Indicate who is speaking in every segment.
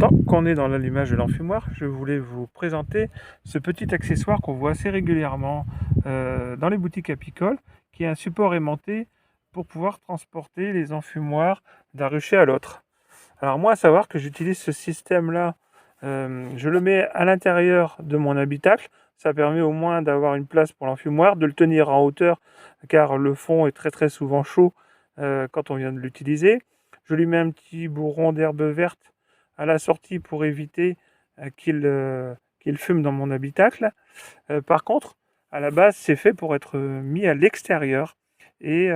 Speaker 1: Tant qu'on est dans l'allumage de l'enfumoir, je voulais vous présenter ce petit accessoire qu'on voit assez régulièrement dans les boutiques apicoles, qui est un support aimanté pour pouvoir transporter les enfumoirs d'un rucher à l'autre. Alors moi, à savoir que j'utilise ce système-là, je le mets à l'intérieur de mon habitacle. Ça permet au moins d'avoir une place pour l'enfumoir, de le tenir en hauteur, car le fond est très très souvent chaud quand on vient de l'utiliser. Je lui mets un petit bourron d'herbe verte à la sortie pour éviter qu'il fume dans mon habitacle. Par contre, à la base, c'est fait pour être mis à l'extérieur. Et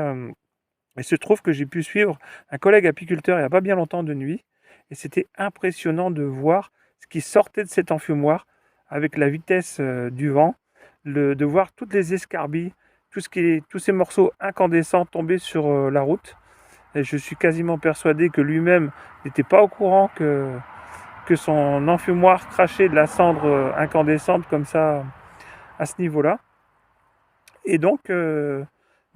Speaker 1: il se trouve que j'ai pu suivre un collègue apiculteur il n'y a pas bien longtemps de nuit. Et c'était impressionnant de voir ce qui sortait de cet enfumoir avec la vitesse du vent, de voir toutes les escarbilles, tous ces morceaux incandescents tomber sur la route. Et je suis quasiment persuadé que lui-même n'était pas au courant que son enfumoir crachait de la cendre incandescente comme ça à ce niveau-là. Et donc,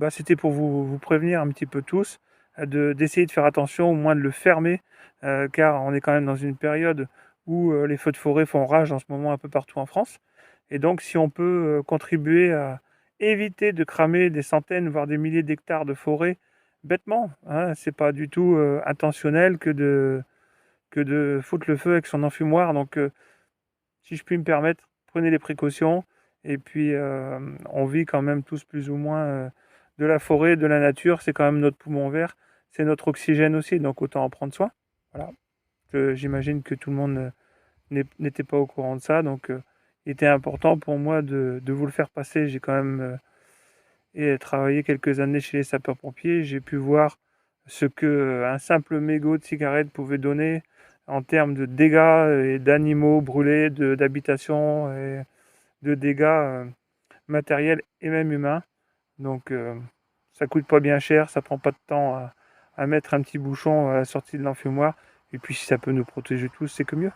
Speaker 1: c'était pour vous prévenir un petit peu tous d'essayer de faire attention, au moins de le fermer, car on est quand même dans une période où les feux de forêt font rage en ce moment un peu partout en France. Et donc, si on peut contribuer à éviter de cramer des centaines, voire des milliers d'hectares de forêt bêtement, hein, c'est pas du tout intentionnel que de foutre le feu avec son enfumoir. Donc, si je puis me permettre, prenez les précautions. Et puis, on vit quand même tous plus ou moins de la forêt, de la nature. C'est quand même notre poumon vert, c'est notre oxygène aussi. Donc, autant en prendre soin. Voilà. J'imagine que tout le monde n'était pas au courant de ça. Donc, il était important pour moi de vous le faire passer. J'ai quand même travaillé quelques années chez les sapeurs-pompiers. J'ai pu voir ce qu'un simple mégot de cigarette pouvait donner en termes de dégâts et d'animaux brûlés, d'habitations et de dégâts matériels et même humains. Donc ça coûte pas bien cher, ça prend pas de temps à mettre un petit bouchon à la sortie de l'enfumoir. Et puis si ça peut nous protéger tous, c'est que mieux.